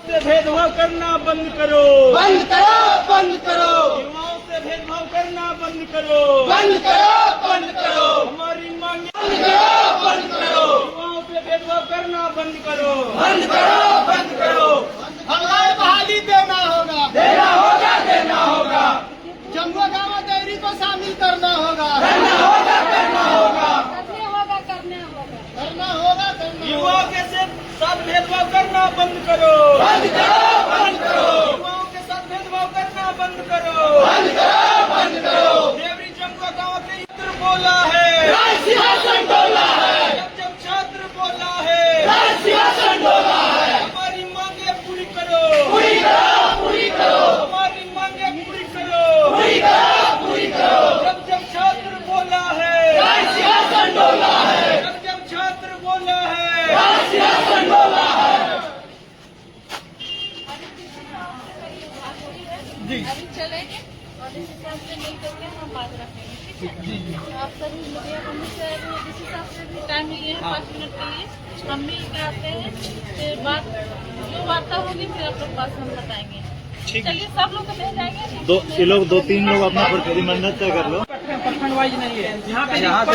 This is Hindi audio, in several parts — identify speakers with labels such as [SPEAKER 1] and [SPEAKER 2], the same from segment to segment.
[SPEAKER 1] से भेदभाव करना बंद करो,
[SPEAKER 2] बंद करो, बंद करो,
[SPEAKER 1] युवाओं से भेदभाव करना बंद करो,
[SPEAKER 2] बंद करो, बंद करो,
[SPEAKER 1] हमारी मांग
[SPEAKER 2] बंद करो, बंद करो,
[SPEAKER 1] युवाओं से भेदभाव करना बंद करो,
[SPEAKER 2] बंद करो, बंद करो।
[SPEAKER 3] हमारे बहाली देना होगा,
[SPEAKER 2] देना होगा, देना होगा,
[SPEAKER 3] जमुआ गाँव डेयरी को शामिल करना होगा,
[SPEAKER 2] करना होगा, करना होगा,
[SPEAKER 3] करना होगा, करना
[SPEAKER 1] युवाओं के साथ भेदभाव करना बंद करो,
[SPEAKER 2] बंद करो, बंद करो,
[SPEAKER 1] युवाओं के साथ भेदभाव करना बंद करो,
[SPEAKER 2] बंद करो, बंद करो।
[SPEAKER 1] देवरी जमुआ गाँव के छात्र बोला है,
[SPEAKER 2] राज सिंहासन डोला है,
[SPEAKER 1] जब छात्र बोला है,
[SPEAKER 2] राज सिंहासन डोला है।
[SPEAKER 1] हमारी मांगे पूरी करो,
[SPEAKER 2] पूरी करो, पूरी करो,
[SPEAKER 1] हमारी मांगे पूरी करो,
[SPEAKER 2] पूरी करो, पूरी करो।
[SPEAKER 1] जब छात्र बोला है,
[SPEAKER 2] राज सिंहासन डोला है,
[SPEAKER 1] जब छात्र बोला है,
[SPEAKER 2] राज सिंहासन डोला है।
[SPEAKER 4] अभी चलेंगे और इस हिसाब से मिल करके हम बात रखेंगे, ठीक है? आप सभी मीडिया को मुझसे जिस हिसाब से भी टाइम लिए हैं 5 मिनट के लिए हम मिल के आते हैं, फिर बात जो वार्ता होगी फिर आप लोग बात हम बताएंगे। चलिए सब लोग को ले जाएंगे,
[SPEAKER 5] ये लोग 2-3 लोग अपना प्रतिबंध तय कर लो।
[SPEAKER 1] प्रखंड वाइज नहीं है, यहाँ पे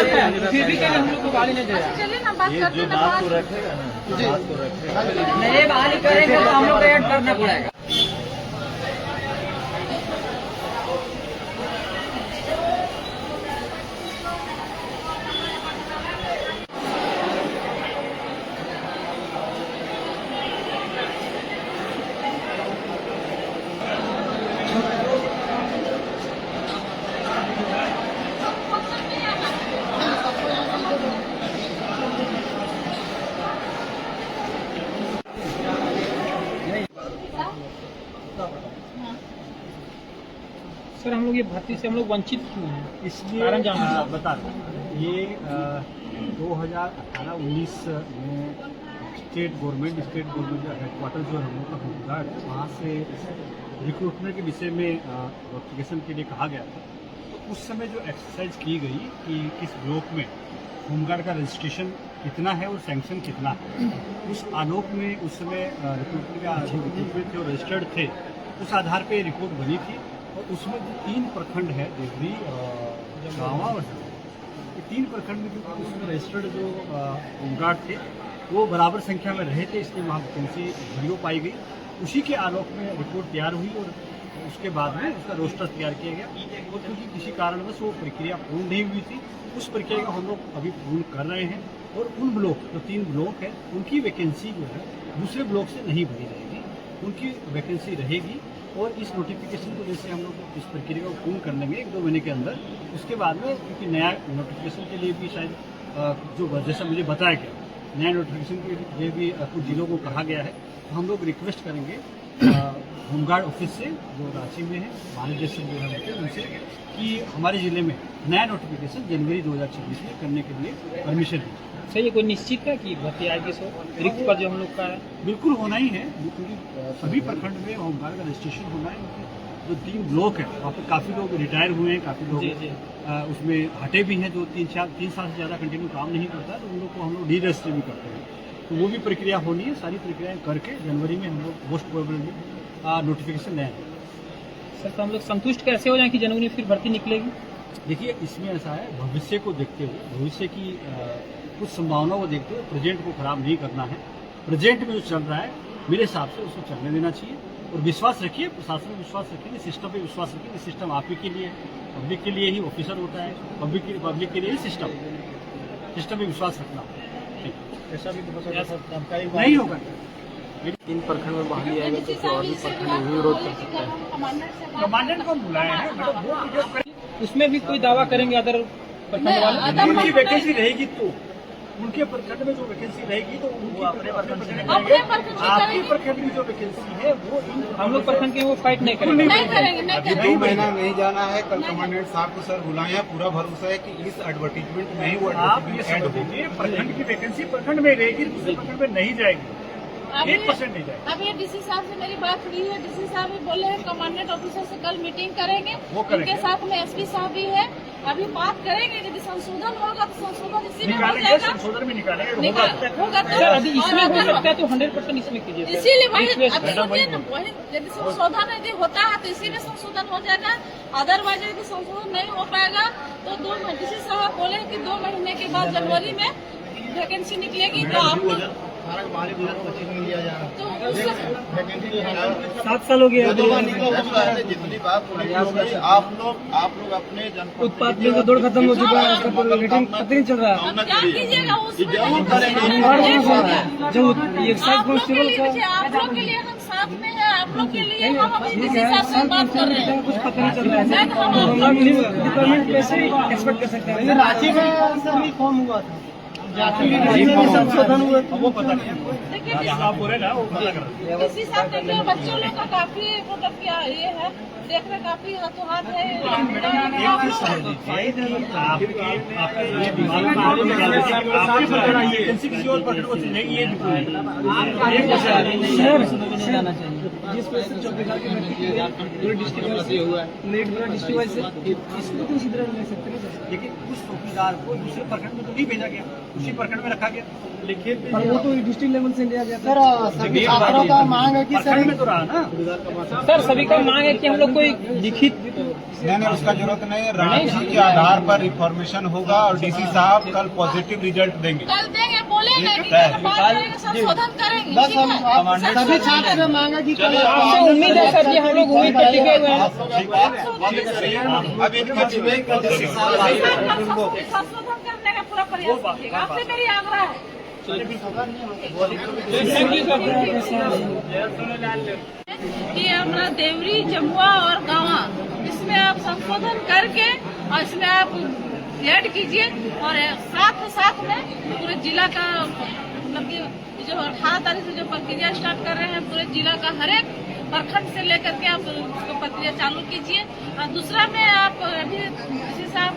[SPEAKER 1] फिर भी हम लोग को गाली नहीं दे रहा।
[SPEAKER 4] चलिए ना बात करते
[SPEAKER 5] जो
[SPEAKER 4] हैं
[SPEAKER 5] बात को रखेगा ना, बात को रखेगा।
[SPEAKER 1] नहीं बहाली करेंगे तो हम लोग को ऐड करना पड़ेगा। सर हम लोग ये भर्ती से हम लोग वंचित क्यों हैं?
[SPEAKER 5] इसलिए
[SPEAKER 1] कारण जानना है।
[SPEAKER 5] बता रहा हूँ। ये 2018-19 में स्टेट गवर्नमेंट का हेडक्वार्टर जो है हम लोग का होमगार्ड, वहाँ से रिक्रूटमेंट के विषय में नोटिफिकेशन के लिए कहा गया था। तो उस समय जो एक्सरसाइज की गई कि किस ब्लॉक में होमगार्ड का रजिस्ट्रेशन कितना है और सैंक्शन कितना है, उस आलोक में उस समय रिक्रूटमेंट थे और रजिस्टर्ड थे, उस आधार पर रिपोर्ट बनी थी। और उसमें जो 3 प्रखंड है, देवरी, गाँवा और ये 3 प्रखंड में जो उसमें रजिस्टर्ड जो होमगार्ड थे वो बराबर संख्या में रहे थे, इसलिए वहाँ वैकेंसी जीरो पाई गई। उसी के आलोक में रिपोर्ट तैयार हुई और उसके बाद में उसका रोस्टर तैयार किया गया। और क्योंकि किसी कारणवश वो प्रक्रिया पूर्ण नहीं हुई थी, उस प्रक्रिया को हम लोग अभी पूर्ण कर रहे हैं। और उन ब्लॉक जो 3 ब्लॉक है उनकी वैकेंसी जो है दूसरे ब्लॉक से नहीं भरी रहेगी, उनकी वैकेंसी रहेगी। और इस नोटिफिकेशन को जैसे हम लोग इस प्रक्रिया को पूर्ण कर लेंगे 1-2 महीने के अंदर, उसके बाद में क्योंकि नया नोटिफिकेशन के लिए भी शायद जो जैसा मुझे बताया गया, नया नोटिफिकेशन के लिए भी कुछ जिलों को कहा गया है। तो हम लोग रिक्वेस्ट करेंगे होमगार्ड ऑफिस से जो रांची में है, महानिदेशक जो है उनसे, कि हमारे जिले में नया नोटिफिकेशन जनवरी 2026 में करने के लिए परमिशन दी।
[SPEAKER 1] सर ये कोई निश्चित है कि भर्ती आएगी? सो रिक्त पर जो हम लोग का है
[SPEAKER 5] बिल्कुल होना ही है, क्योंकि सभी प्रखंड में होमगार्ड का रजिस्ट्रेशन होना है। जो 3 ब्लॉक है वहाँ पर काफ़ी लोग रिटायर हुए हैं, काफ़ी लोग
[SPEAKER 1] जी।
[SPEAKER 5] उसमें हटे भी हैं, जो 3 साल से ज़्यादा कंटिन्यू काम नहीं करता, तो उन लोग को हम लोग डी रजिस्टर भी करते हैं। तो वो भी प्रक्रिया होनी है, सारी प्रक्रियाएँ करके जनवरी में हम लोग मोस्ट प्रोबेबली नोटिफिकेशन लेंगे।
[SPEAKER 1] सर तो हम लोग संतुष्ट कैसे हो जाए कि जनवरी में फिर भर्ती निकलेगी?
[SPEAKER 5] देखिए इसमें ऐसा है, भविष्य को देखते हुए, भविष्य की कुछ संभावनाओं को देखते हुए प्रेजेंट को खराब नहीं करना है। प्रेजेंट में जो चल रहा है मेरे हिसाब से उसको चलने देना चाहिए। और विश्वास रखिए, प्रशासन में विश्वास रखिए, सिस्टम पे विश्वास रखिए। सिस्टम आप ही के लिए है, पब्लिक के लिए ही ऑफिसर होता है, पब्लिक के लिए ही सिस्टम पे विश्वास रखना।
[SPEAKER 1] ऐसा भी बहुत सारा जानकारी
[SPEAKER 5] नहीं होगा।
[SPEAKER 6] 3 प्रखंड में बहाली आएगा तो फिर और भी प्रखंड विरोध कर सकता है।
[SPEAKER 5] कमांडेंट को बुलाया है, मतलब वो
[SPEAKER 1] उसमें भी कोई दावा करेंगे अदर प्रखंड वाले?
[SPEAKER 5] उनकी वैकेंसी रहेगी तो उनके प्रखंड में जो वैकेंसी रहेगी तो उनकी अपने प्रखंड में
[SPEAKER 4] अपने प्रखंड से
[SPEAKER 5] आपकी प्रखंड की जो वैकेंसी है वो
[SPEAKER 1] हम लोग प्रखंड के वो फाइट नहीं करेंगे।
[SPEAKER 4] नहीं करेंगे, नहीं
[SPEAKER 7] अभी
[SPEAKER 4] करेंगे।
[SPEAKER 7] 2 महीना नहीं जाना है। कल कमांडेंट साहब को सर बुलाए हैं, पूरा भरोसा है कि इस एडवर्टीजमेंट में ही वो
[SPEAKER 5] आप ये
[SPEAKER 7] एडवर्टीजमेंट
[SPEAKER 5] समझ लीजिए, प्रखंड की वैकेंसी प्रखंड में रहेगी, दूसरे प्रखंड में नहीं जाएगी, 1% नहीं जाएगी।
[SPEAKER 4] अब ये डीसी साहब से मेरी बात हुई है, डीसी साहब भी बोले हैं कमांडेंट ऑफिसर से कल मीटिंग करेंगे।
[SPEAKER 5] वो करेंगे।
[SPEAKER 4] उनके साथ में एसपी साहब भी है, अभी बात करेंगे, यदि संशोधन होगा तो संशोधन इसी में हो
[SPEAKER 5] निकालेंगे,
[SPEAKER 4] जाएगा।
[SPEAKER 5] संशोधन में निकालेंगे,
[SPEAKER 4] होगा तो
[SPEAKER 1] सर अभी इसमें
[SPEAKER 4] और
[SPEAKER 1] हो
[SPEAKER 4] अगर-
[SPEAKER 1] सकता है तो 100% इसमें कीजिए सर।
[SPEAKER 4] इसीलिए वही
[SPEAKER 1] Request
[SPEAKER 4] अभी
[SPEAKER 1] है।
[SPEAKER 4] सुनिए ना, वही यदि संशोधन यदि होता है तो इसी में संशोधन हो जाएगा। अदरवाइज यदि संशोधन नहीं हो पाएगा तो 2 महीने, डीसी साहब बोले कि 2 महीने के बाद जनवरी में वैकेंसी निकलेगी तो आप तो उससे
[SPEAKER 5] 7 साल हो गया
[SPEAKER 7] जितनी बात आप लोग अपने जनपद
[SPEAKER 1] उत्पाद बिल का दौर खत्म हो चुका है, उसका रेटिंग पता नहीं चल रहा है।
[SPEAKER 4] अब क्या कीजिएगा उसमें
[SPEAKER 1] जो ये साइड
[SPEAKER 4] आप लोग के
[SPEAKER 1] कांस्टेबल
[SPEAKER 4] लिए
[SPEAKER 1] का
[SPEAKER 4] मुझे- आप लोग के लिए हम साथ में हैं, आप लोग के लिए हम अभी डीसी साहब से बात कर रहे हैं।
[SPEAKER 1] कुछ पता नहीं चल रहा है।
[SPEAKER 4] नहीं, तो हम
[SPEAKER 1] तो हम डिपार्टमेंट कैसे एक्सपेक्ट कर सकते हैं?
[SPEAKER 3] रांची में सर रिफॉर्म हुआ था, रांची में भी संशोधन हुए थे।
[SPEAKER 5] वो पता नहीं,
[SPEAKER 4] देखिए
[SPEAKER 5] आप बोले ना वो पता कर
[SPEAKER 4] डीसी साहब देखिए बच्चों लोग का काफी मतलब क्या ये है, देखने काफी हाथों-हाथ है।
[SPEAKER 5] वैकेंसी किसी और प्रखंड को चलेगी, ये
[SPEAKER 1] जिस वजह से चौकीदार की भर्ती की गई, पूरे डिस्ट्रिक्ट वाइज से हुआ है, नेट पूरा डिस्ट्रिक्ट वाइज से, इसको तो इसी तरह ले सकते हैं।
[SPEAKER 5] लेकिन उस चौकीदार को दूसरे प्रखंड में तो नहीं भेजा गया, उसी प्रखंड में रखा गया। लिखित
[SPEAKER 1] पर वो तो डिस्ट्रिक्ट लेवल से लिया गया
[SPEAKER 3] सर
[SPEAKER 1] था।
[SPEAKER 3] सभी छात्रों का मांग है कि सर
[SPEAKER 5] प्रखंड में तो रहा ना।
[SPEAKER 1] सर सभी का मांग है कि हम लोग कोई लिखित
[SPEAKER 7] नहीं, उसका जरूरत नहीं है। रांची के आधार पर रिफॉर्मेशन होगा और डीसी साहब कल पॉजिटिव रिजल्ट देंगे।
[SPEAKER 4] कल देंगे, बोले ना कि
[SPEAKER 7] है।
[SPEAKER 4] बात करेंगे, संशोधन करेंगे।
[SPEAKER 3] बस
[SPEAKER 4] ठीक
[SPEAKER 3] हम
[SPEAKER 4] है?
[SPEAKER 3] आप सभी छात्र से मांग है कि कल
[SPEAKER 1] आपसे उम्मीद है सर, ये हम लोग उम्मीद पर टिके हुए हैं।
[SPEAKER 7] अब इनका
[SPEAKER 4] संशोधन करने का पूरा प्रयास कीजिएगा, आपसे मेरी आग्रह है। कि अपना देवरी, जमुआ और गांवा इसमें आप संशोधन करके और इसमें आप ऐड कीजिए और साथ में पूरे जिला का मतलब कि जो 18 तारीख से जो प्रक्रिया स्टार्ट कर रहे हैं, पूरे जिला का हर एक प्रखंड से लेकर के आप उसको प्रक्रिया चालू कीजिए। और दूसरा में आप अभी डीसी साहब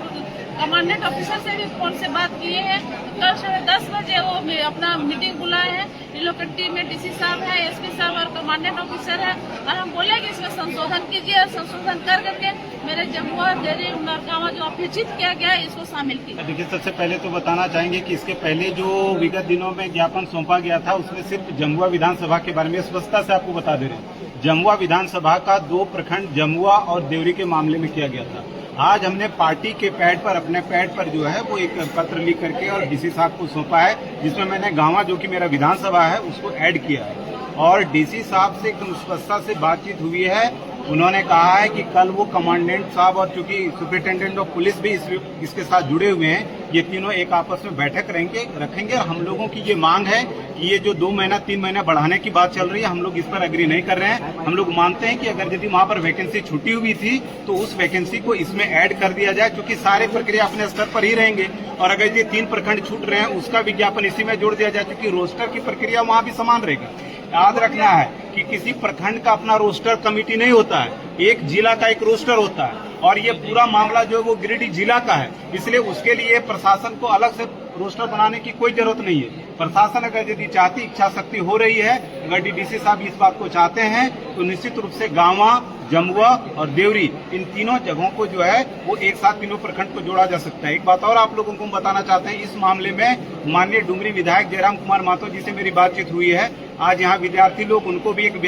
[SPEAKER 4] कमांडेंट ऑफिसर से भी फोन से बात किए हैं, कल 10:30 बजे वो अपना मीटिंग बुलाए हैं। लोकेलिटी में डीसी साहब है, एसपी साहब और कमांडेंट ऑफिसर है और हम बोले कि इसमें संशोधन कीजिए और संशोधन कर करके मेरे जमुआ, देरी, उमरगांवा जो अपेक्षित किया गया है इसको शामिल कीजिए।
[SPEAKER 7] देखिए, सबसे पहले तो बताना चाहेंगे कि इसके पहले जो विगत दिनों में ज्ञापन सौंपा गया था उसमें सिर्फ जमुआ विधानसभा के बारे में स्पष्टता से आपको बता दे रहे हैं। जमुआ विधानसभा का 2 प्रखंड जमुआ और देवरी के मामले में किया गया था। आज हमने पार्टी के पैड पर, अपने पैड पर जो है वो एक पत्र लिख करके और डीसी साहब को सौंपा है, जिसमें मैंने गांवा जो कि मेरा विधानसभा है उसको ऐड किया है। और डीसी साहब से एकदम स्पष्टता से बातचीत हुई है। उन्होंने कहा है कि कल वो कमांडेंट साहब और चूंकि सुपरिटेंडेंट ऑफ पुलिस भी इसके साथ जुड़े हुए हैं, ये तीनों एक आपस में बैठक रखेंगे और हम लोगों की ये मांग है कि ये जो 2 महीना 3 महीना बढ़ाने की बात चल रही है, हम लोग इस पर एग्री नहीं कर रहे हैं। हम लोग मानते हैं कि अगर यदि वहाँ पर वैकेंसी छुटी हुई थी तो उस वैकेंसी को इसमें ऐड कर दिया जाए, क्योंकि सारे प्रक्रिया अपने स्तर पर ही रहेंगे। और अगर ये 3 प्रखंड छूट रहे हैं उसका विज्ञापन इसी में जोड़ दिया जाए, क्योंकि रोस्टर की प्रक्रिया वहाँ भी समान रहेगी। याद रखना है कि किसी प्रखंड का अपना रोस्टर कमेटी नहीं होता है, एक जिला का एक रोस्टर होता है और ये पूरा मामला जो है वो गिरिडीह जिला का है। इसलिए उसके लिए प्रशासन को अलग से रोस्टर बनाने की कोई जरूरत नहीं है। प्रशासन अगर यदि चाहती, इच्छा शक्ति हो रही है, अगर डीसी साहब इस बात को चाहते हैं तो निश्चित रूप से गांवा, जमुआ और देवरी इन तीनों जगहों को जो है वो एक साथ तीनों प्रखंड को जोड़ा जा सकता है। एक बात और आप लोगों को बताना चाहते हैं, इस मामले में माननीय डुमरी विधायक जयराम कुमार महतो जी से मेरी बातचीत हुई है। आज यहाँ विद्यार्थी लोग उनको भी एक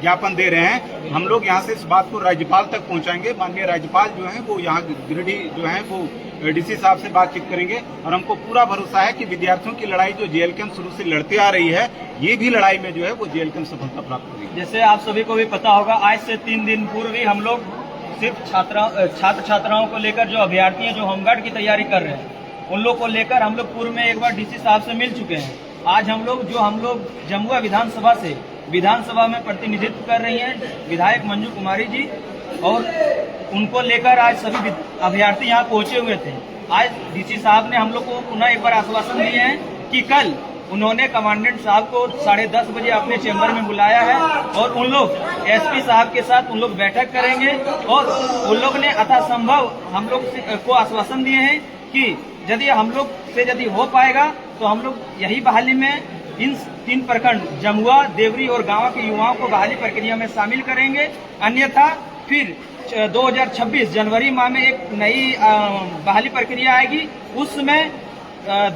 [SPEAKER 7] ज्ञापन दे रहे हैं। हम लोग यहाँ से इस बात को राज्यपाल तक पहुँचाएंगे। माननीय राज्यपाल जो है वो यहाँ गिरिडीह जो है वो डीसी साहब से बातचीत करेंगे और हमको पूरा भरोसा है कि विद्यार्थियों की लड़ाई जो जेएलकेएम शुरू से लड़ती आ रही है, ये भी लड़ाई में जो है वो जेएलकेएम सफलता प्राप्त करेगी।
[SPEAKER 8] जैसे आप सभी को भी पता होगा, आज से 3 दिन पूर्व ही हम लोग सिर्फ छात्र छात्राओं को लेकर जो अभ्यर्थी हैं जो होमगार्ड की तैयारी कर रहे हैं, उन लोग को लेकर हम लोग पूर्व में एक बार डीसी साहब से मिल चुके हैं। आज हम लोग जमुआ विधानसभा से विधानसभा में प्रतिनिधित्व कर रही हैं विधायक मंजू कुमारी जी, और उनको लेकर आज सभी अभ्यर्थी यहाँ पहुंचे हुए थे। आज डीसी साहब ने हम लोग को पुनः एक बार आश्वासन दिए हैं कि कल उन्होंने कमांडेंट साहब को 10:30 बजे अपने चैम्बर में बुलाया है और उन लोग एसपी साहब के साथ उन लोग बैठक करेंगे और उन लोग ने यथासंभव हम लोग को आश्वासन दिए हैं कि यदि हम लोग से यदि हो पाएगा तो हम लोग यही बहाली में इन 3 प्रखंड जमुआ, देवरी और गांव के युवाओं को बहाली प्रक्रिया में शामिल करेंगे। अन्यथा फिर 2026 जनवरी माह में एक नई बहाली प्रक्रिया आएगी। उस समय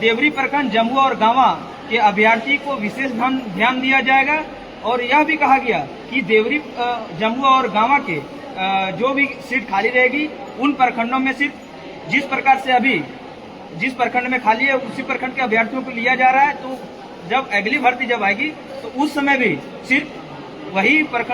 [SPEAKER 8] देवरी प्रखंड जमुआ और गांवा के अभ्यर्थी को विशेष ध्यान दिया जाएगा। और यह भी कहा गया कि देवरी जमुआ और गांवा के जो भी सीट खाली रहेगी उन प्रखंडों में सिर्फ जिस प्रकार से अभी जिस प्रखंड में खाली है उसी प्रखंड के अभ्यर्थियों को लिया जा रहा है। तो जब अगली भर्ती जब आएगी तो उस समय भी सिर्फ वही प्रखंड